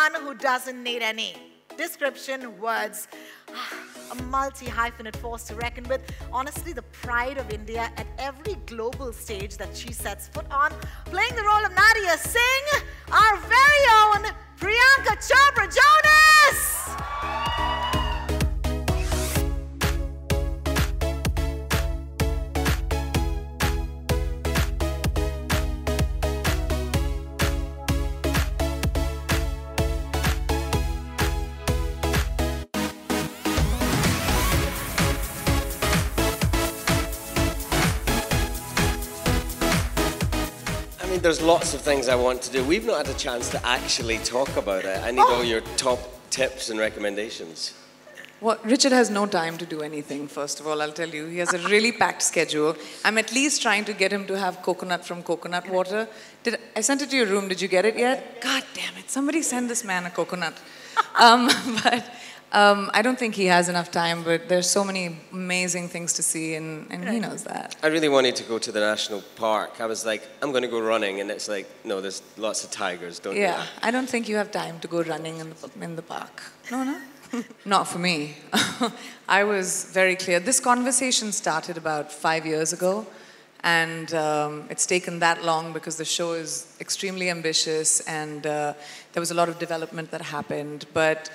one who doesn't need any description, words. A multi-hyphenate force to reckon with. Honestly, the pride of India at every global stage that she sets foot on. Playing the role of Nadia Singh, our very own Priyanka Chopra. Jonas! There's lots of things I want to do. We've not had a chance to actually talk about it. I need all your top tips and recommendations. Well, Richard has no time to do anything, first of all, I'll tell you. He has a really packed schedule. I'm at least trying to get him to have coconut from coconut water. I sent it to your room. Did you get it yet? God damn it. Somebody send this man a coconut. I don't think he has enough time, but there's so many amazing things to see, and he knows that. I really wanted to go to the national park. I was like, I'm going to go running, and it's like, no, there's lots of tigers, don't you? Yeah, I don't think you have time to go running in the park. No? Not for me. I was very clear. This conversation started about 5 years ago, and it's taken that long because the show is extremely ambitious, and there was a lot of development that happened, but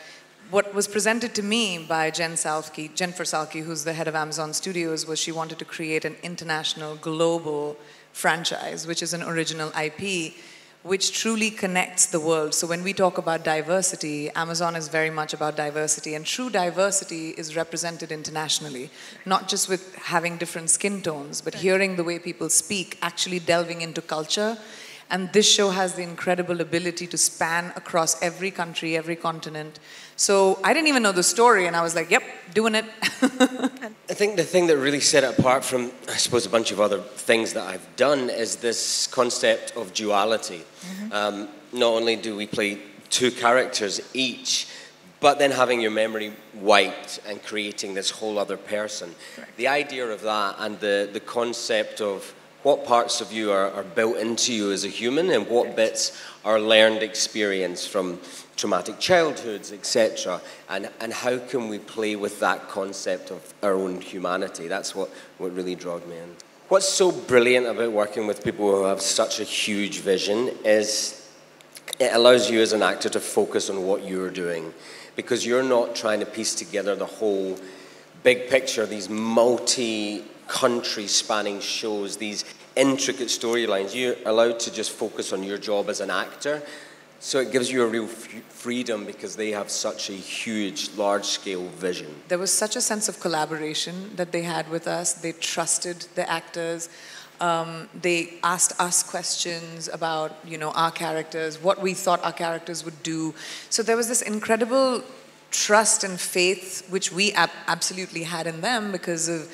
what was presented to me by Jennifer Salke, who's the head of Amazon Studios, was she wanted to create an international, global franchise, which is an original IP, which truly connects the world. So when we talk about diversity, Amazon is very much about diversity, and true diversity is represented internationally, not just with having different skin tones, but hearing the way people speak, actually delving into culture. And this show has the incredible ability to span across every country, every continent. So I didn't even know the story, and I was like, yep, doing it. I think the thing that really set it apart from, I suppose, a bunch of other things that I've done is this concept of duality. Not only do we play two characters each, but then having your memory wiped and creating this whole other person. Correct. The idea of that and the concept of what parts of you are built into you as a human and what bits are learned experience from traumatic childhoods, etc. And how can we play with that concept of our own humanity? That's what really drawed me in. What's so brilliant about working with people who have such a huge vision is it allows you as an actor to focus on what you're doing, because you're not trying to piece together the whole big picture, these multi-country spanning shows, these intricate storylines. You're allowed to just focus on your job as an actor. So it gives you a real freedom because they have such a huge, large-scale vision. There was such a sense of collaboration that they had with us. They trusted the actors. They asked us questions about, our characters, what we thought our characters would do. So there was this incredible trust and faith, which we absolutely had in them because of,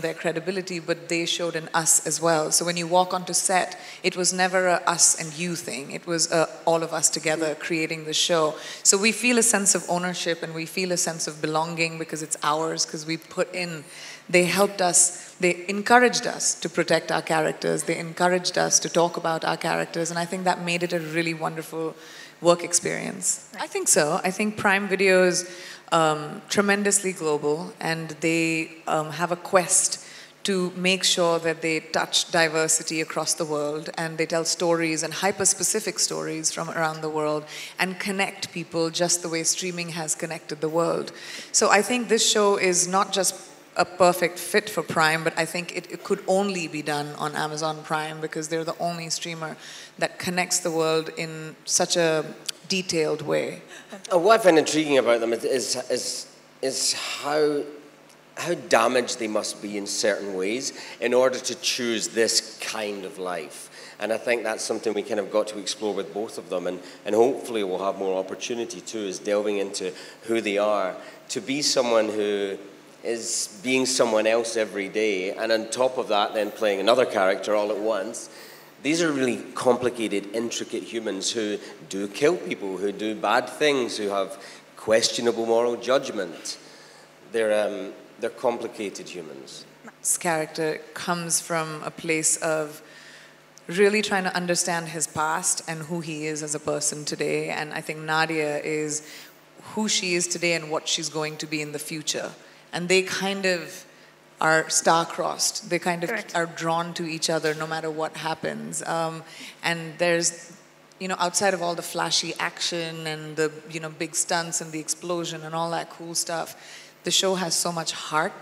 their credibility, but they showed in us as well. So when you walk onto set, it was never a us and you thing. It was all of us together creating the show. So we feel a sense of ownership and we feel a sense of belonging because it's ours, because we put in, they helped us, they encouraged us to protect our characters. They encouraged us to talk about our characters. And I think that made it a really wonderful work experience. I think so. I think Prime Video is tremendously global, and they have a quest to make sure that they touch diversity across the world, and they tell stories and hyper-specific stories from around the world and connect people just the way streaming has connected the world. So I think this show is not just a perfect fit for Prime, but I think it could only be done on Amazon Prime because they're the only streamer that connects the world in such a detailed way. What I find intriguing about them is how damaged they must be in certain ways in order to choose this kind of life. And I think that's something we kind of got to explore with both of them, and hopefully we'll have more opportunity too, is delving into who they are, to be someone who is being someone else every day, and on top of that then playing another character all at once. These are really complicated, intricate humans who do kill people, who do bad things, who have questionable moral judgment. They're complicated humans. This character comes from a place of really trying to understand his past and who he is as a person today. And I think Nadia is who she is today and what she's going to be in the future. And they kind of are star-crossed. They kind of are drawn to each other no matter what happens. And there's, you know, outside of all the flashy action and the, you know, big stunts and the explosion and all that cool stuff, the show has so much heart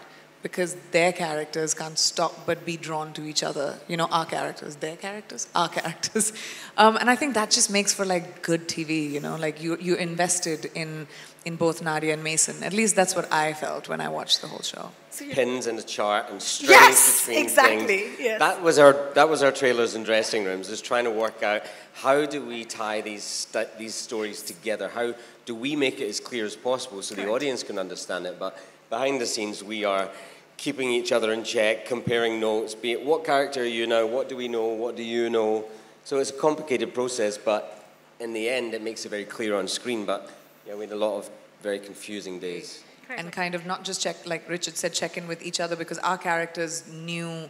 because their characters can't stop but be drawn to each other. You know, our characters, their characters, our characters. And I think that just makes for like good TV, you know, like you invested in both Nadia and Mason. At least that's what I felt when I watched the whole show. Pins in the chart and strings between things. Yes. That was our trailers and dressing rooms, is trying to work out how do we tie these stories together? How do we make it as clear as possible so the audience can understand it? But behind the scenes, we are keeping each other in check, comparing notes, be it what character are you now, what do we know, what do you know? So it's a complicated process, but in the end, it makes it very clear on screen. But yeah, we had a lot of very confusing days. And kind of not just check, like Richard said, check in with each other, because our characters knew,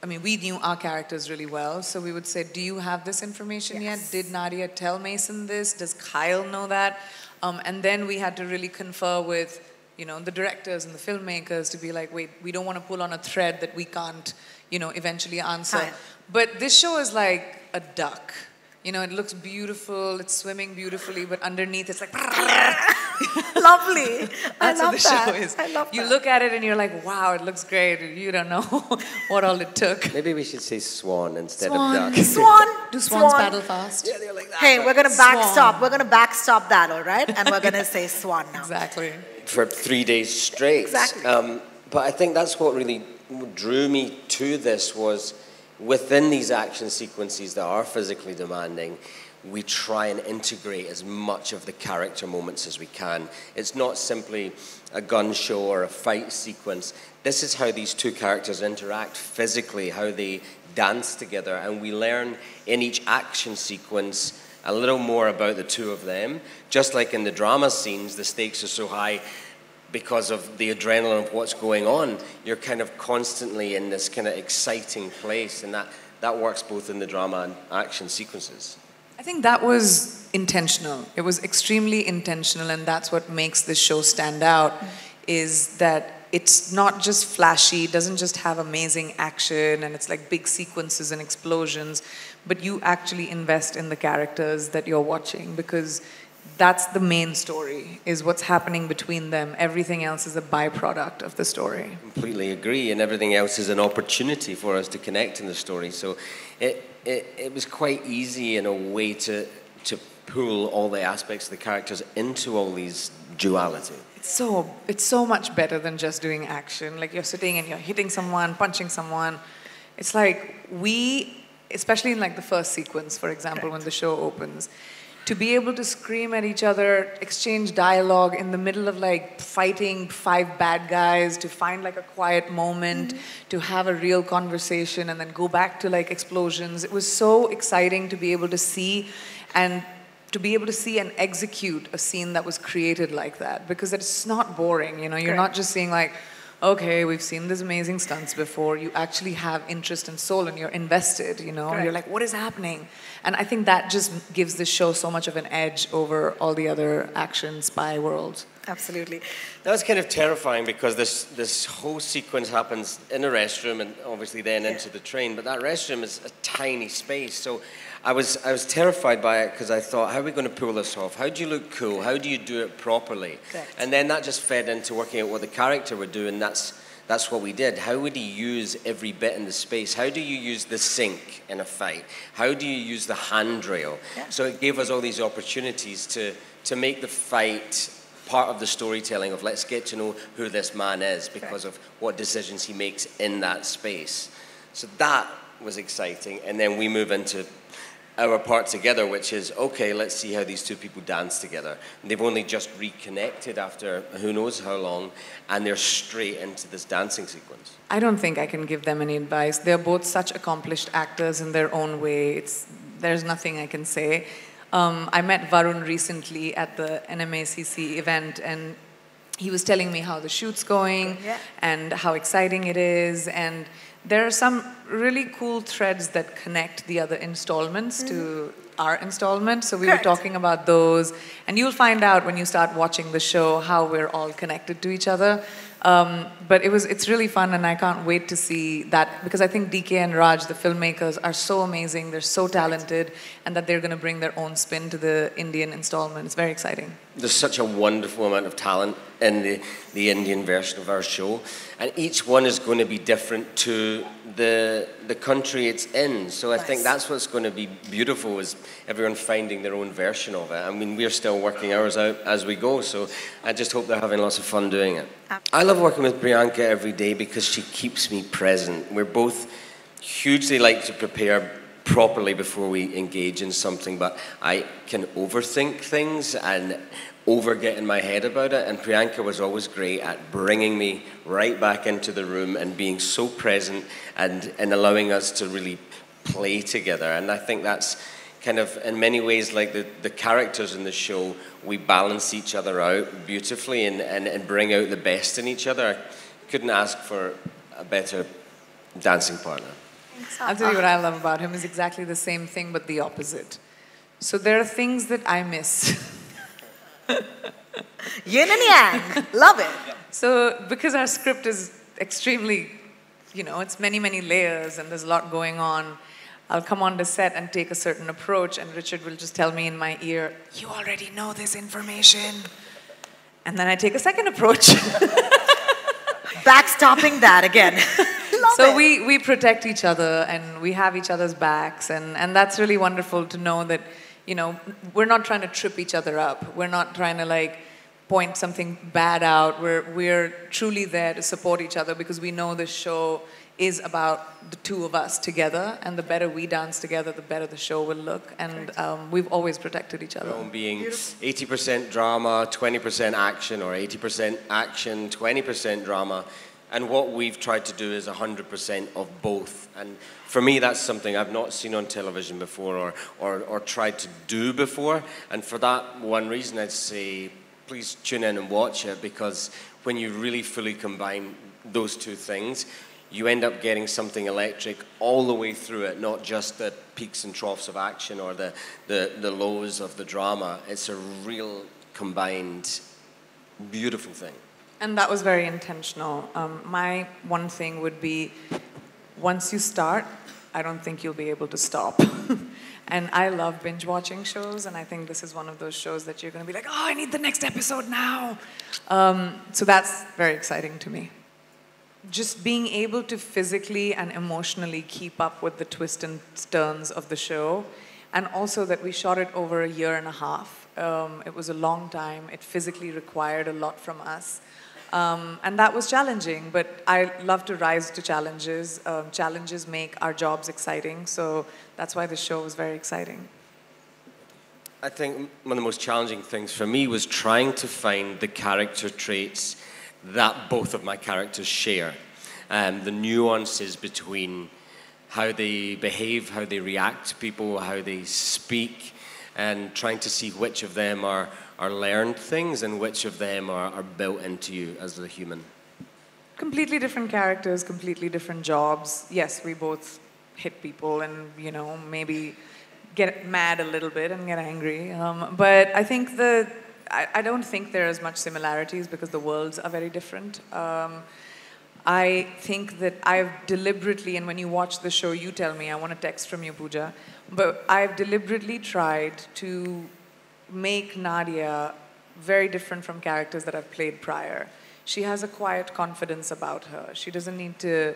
I mean, we knew our characters really well. So we would say, do you have this information yet? Did Nadia tell Mason this? Does Kyle know that? And then we had to really confer with, you know, the directors and the filmmakers to be like, wait, we don't want to pull on a thread that we can't, you know, eventually answer. But this show is like a duck. You know, it looks beautiful, it's swimming beautifully, but underneath it's like... Lovely. That's I love what the that. show is. I love you that. look at it and you're like, wow, it looks great. You don't know what all it took. Maybe we should say swan instead Swan. of duck. Swan. Do swans paddle fast? Yeah, they're like that. Hey, we're going to backstop. Swan. We're going to backstop that, all right? And we're going to say swan now. Exactly. For 3 days straight. Exactly. But I think that's what really drew me to this, was within these action sequences that are physically demanding, we try and integrate as much of the character moments as we can. It's not simply a gun show or a fight sequence. This is how these two characters interact physically, how they dance together, and we learn in each action sequence a little more about the two of them. Just like in the drama scenes, the stakes are so high because of the adrenaline of what's going on. You're kind of constantly in this kind of exciting place, and that works both in the drama and action sequences. I think that was intentional. It was extremely intentional, and that's what makes this show stand out, is that it's not just flashy, it doesn't just have amazing action, and it's like big sequences and explosions, but you actually invest in the characters that you're watching, because that's the main story, is what's happening between them. Everything else is a byproduct of the story. Completely agree, and everything else is an opportunity for us to connect in the story. So it was quite easy in a way to pull all the aspects of the characters into all these duality. It's so much better than just doing action. Like, you're sitting and you're hitting someone, punching someone. It's like especially in like the first sequence, for example, when the show opens, to be able to scream at each other, exchange dialogue in the middle of like fighting 5 bad guys, to find like a quiet moment, to have a real conversation, and then go back to like explosions. It was so exciting to be able to see and execute a scene that was created like that, because it's not boring, you know. You're not just seeing like, okay, we've seen these amazing stunts before. You actually have interest and soul, and you're invested, you know. You're like, what is happening? And I think that just gives the show so much of an edge over all the other action spy worlds. Absolutely. That was kind of terrifying, because this whole sequence happens in a restroom and obviously then into the train, but that restroom is a tiny space. So I was terrified by it, because I thought, how are we going to pull this off? How do you look cool? How do you do it properly? Correct. And then that just fed into working out what the character would do, and that's what we did. How would he use every bit in the space? How do you use the sink in a fight? How do you use the handrail? Yeah. So it gave us all these opportunities to make the fight part of the storytelling of, let's get to know who this man is because of what decisions he makes in that space. So that was exciting. And then we move into our part together, which is, okay, let's see how these two people dance together. And they've only just reconnected after who knows how long, and they're straight into this dancing sequence. I don't think I can give them any advice. They're both such accomplished actors in their own way. There's nothing I can say. I met Varun recently at the NMACC event, and he was telling me how the shoot's going and how exciting it is. And there are some really cool threads that connect the other installments to our installment. So we were talking about those. And you'll find out when you start watching the show how we're all connected to each other. But it's really fun, and I can't wait to see that, because I think DK and Raj, the filmmakers, are so amazing, they're so talented, and that they're going to bring their own spin to the Indian installment. It's very exciting. There's such a wonderful amount of talent in the Indian version of our show, and each one is going to be different to the country it's in. So I think that's what's going to be beautiful, is everyone finding their own version of it. I mean, we're still working ours out as we go, so I just hope they're having lots of fun doing it. I love working with Priyanka every day because she keeps me present. We're both hugely like to prepare properly before we engage in something, but I can overthink things and get in my head about it, and Priyanka was always great at bringing me right back into the room and being so present and allowing us to really play together. And I think that's kind of, in many ways, like the characters in the show, we balance each other out beautifully and bring out the best in each other. I couldn't ask for a better dancing partner. I'll tell you what I love about him is exactly the same thing, but the opposite. So there are things that I miss. Yin and yang. Love it. So because our script is extremely, it's many, many layers and there's a lot going on, I'll come on the set and take a certain approach, and Richard will just tell me in my ear, "You already know this information." And then I take a second approach. Backstopping that again. So we protect each other and we have each other's backs, and that's really wonderful to know that, we're not trying to trip each other up. We're not trying to point something bad out. We're truly there to support each other, because we know this show is about the two of us together, and the better we dance together, the better the show will look. And we've always protected each other. Being 80% drama, 20% action, or 80% action, 20% drama. And what we've tried to do is 100% of both. And for me, that's something I've not seen on television before or tried to do before. And for that one reason, I'd say, please tune in and watch it, because when you really fully combine those two things, you end up getting something electric all the way through it, not just the peaks and troughs of action or the lows of the drama. It's a real combined, beautiful thing. And that was very intentional. My one thing would be, once you start, I don't think you'll be able to stop. And I love binge watching shows, and I think this is one of those shows that you're going to be like, "Oh, I need the next episode now." So that's very exciting to me. Just being able to physically and emotionally keep up with the twists and turns of the show, and also that we shot it over a year and a half. It was a long time. It physically required a lot from us. And that was challenging, but I love to rise to challenges. Challenges make our jobs exciting, so that's why the show was very exciting. I think one of the most challenging things for me was trying to find the character traits that both of my characters share. The nuances between how they behave, how they react to people, how they speak, and trying to see which of them are learned things and which of them are built into you as a human. Completely different characters, completely different jobs. Yes, we both hit people and, maybe get mad a little bit and get angry. But I think I don't think there is much similarities, because the worlds are very different. I think that I've deliberately, and when you watch the show, you tell me, I want a text from you, Pooja, but I've deliberately tried to make Nadia very different from characters that I've played prior. She has a quiet confidence about her. She doesn't need to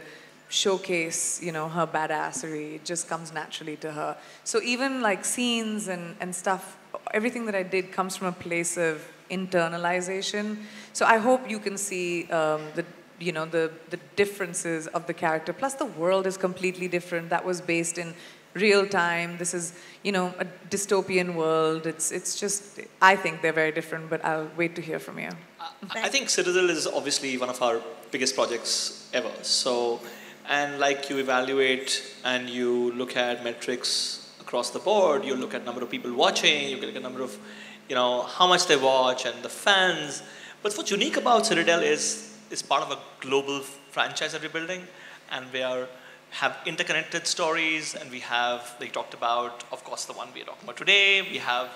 showcase, her badassery. It just comes naturally to her. So even scenes and stuff, everything that I did comes from a place of internalization. So I hope you can see the differences of the character. Plus the world is completely different. That was based in real time. This is, a dystopian world. It's just, I think they're very different, but I'll wait to hear from you. I think Citadel is obviously one of our biggest projects ever. So, and you evaluate and you look at metrics across the board, you look at number of people watching, you look at number of, how much they watch and the fans. But what's unique about Citadel is it's part of a global franchise that we're building, and have interconnected stories, and we have, they talked about, of course, the one we're talking about today. We have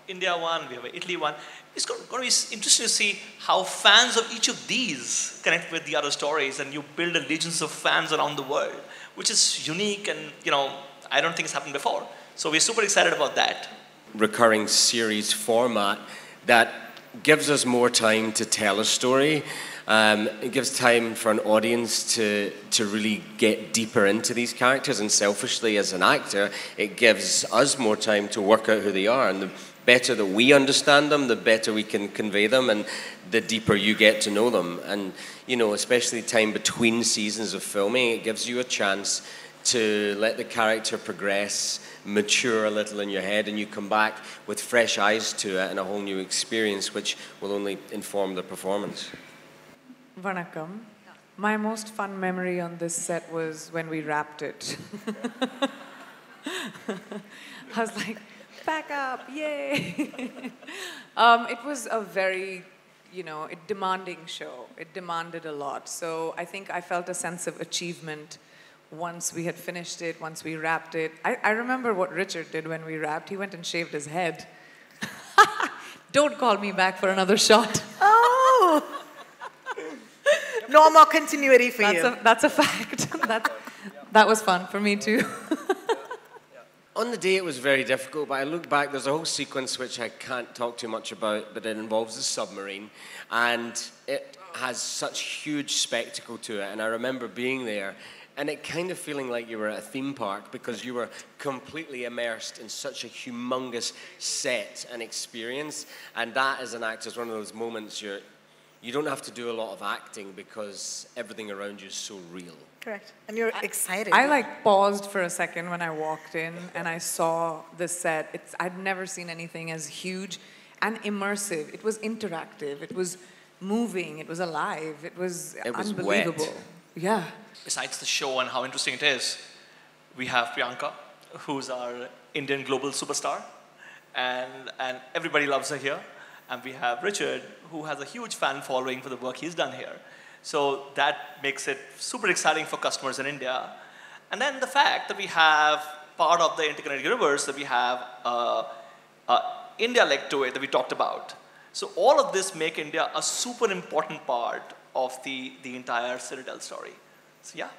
India one, we have an Italy one. It's going to be interesting to see how fans of each of these connect with the other stories, and you build a legions of fans around the world, which is unique, and I don't think it's happened before. So we're super excited about that. Recurring series format that gives us more time to tell a story. It gives time for an audience to really get deeper into these characters, and selfishly as an actor, it gives us more time to work out who they are, and the better that we understand them, the better we can convey them, and the deeper you get to know them. And especially time between seasons of filming, it gives you a chance to let the character progress, mature a little in your head, and you come back with fresh eyes to it and a whole new experience, which will only inform the performance. Vanakkam. My most fun memory on this set was when we wrapped it. I was like, back up, yay! It was a very, demanding show. It demanded a lot. So I think I felt a sense of achievement once we had finished it, once we wrapped it. I remember what Richard did when we wrapped. He went and shaved his head. Don't call me back for another shot. Oh! No more continuity for you. That's a fact. That was fun for me too. On the day it was very difficult, but I look back, there's a whole sequence which I can't talk too much about, but it involves a submarine, and it has such huge spectacle to it, and I remember being there, and it kind of feeling like you were at a theme park, because you were completely immersed in such a humongous set and experience, and that as an actor is one of those moments you don't have to do a lot of acting because everything around you is so real. Correct. And you're excited. I paused for a second when I walked in and I saw the set. I'd never seen anything as huge and immersive. It was interactive. It was moving. It was alive. It was unbelievable. Wet. Yeah. Besides the show and how interesting it is, we have Priyanka, who's our Indian global superstar, and everybody loves her here. And we have Richard, who has a huge fan following for the work he's done here. So that makes it super exciting for customers in India. And then the fact that we have part of the interconnected universe, that we have India leg to it that we talked about. So all of this make India a super important part of the entire Citadel story. So yeah.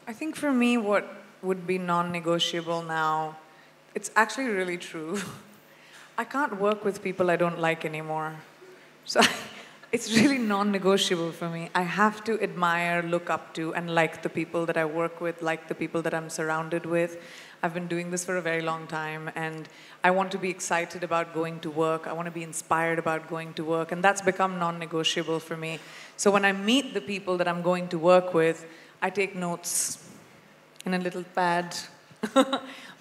I think for me, what would be non-negotiable now, it's actually really true. I can't work with people I don't like anymore. So it's really non-negotiable for me. I have to admire, look up to, and like the people that I work with, like the people that I'm surrounded with. I've been doing this for a very long time, and I want to be excited about going to work. I want to be inspired about going to work, and that's become non-negotiable for me. So when I meet the people that I'm going to work with, I take notes in a little pad.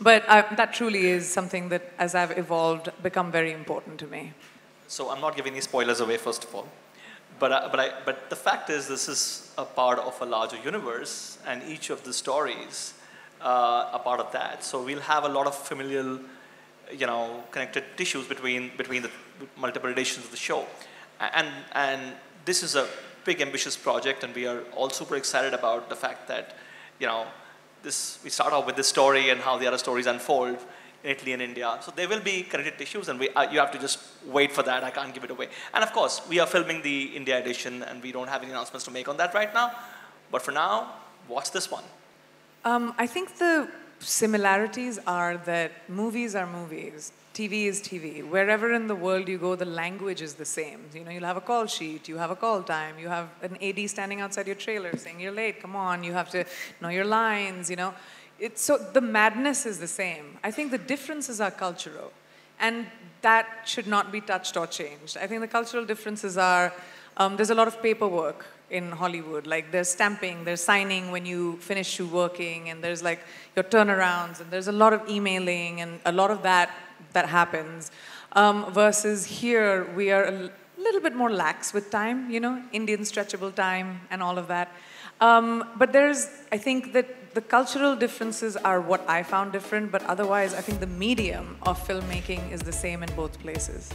But that truly is something that, as I've evolved, become very important to me. So I'm not giving any spoilers away, first of all. But the fact is, this is a part of a larger universe, and each of the stories are part of that. So we'll have a lot of familial, connected tissues between the multiple editions of the show. And this is a big, ambitious project, and we are all super excited about the fact that, we start off with this story and how the other stories unfold in Italy and India. So there will be connected tissues, and you have to just wait for that. I can't give it away. And of course, we are filming the India edition, and we don't have any announcements to make on that right now. But for now, watch this one. I think the similarities are that movies are movies. TV is TV. Wherever in the world you go, the language is the same. You'll have a call sheet, you have a call time, you have an AD standing outside your trailer saying, you're late, come on, you have to know your lines, So the madness is the same. I think the differences are cultural, and that should not be touched or changed. I think the cultural differences are, there's a lot of paperwork in Hollywood. There's stamping, there's signing when you finish working, and there's your turnarounds, and there's a lot of emailing, and a lot of that happens. Versus here, we are a little bit more lax with time, Indian stretchable time and all of that. But I think that the cultural differences are what I found different, but otherwise, I think the medium of filmmaking is the same in both places.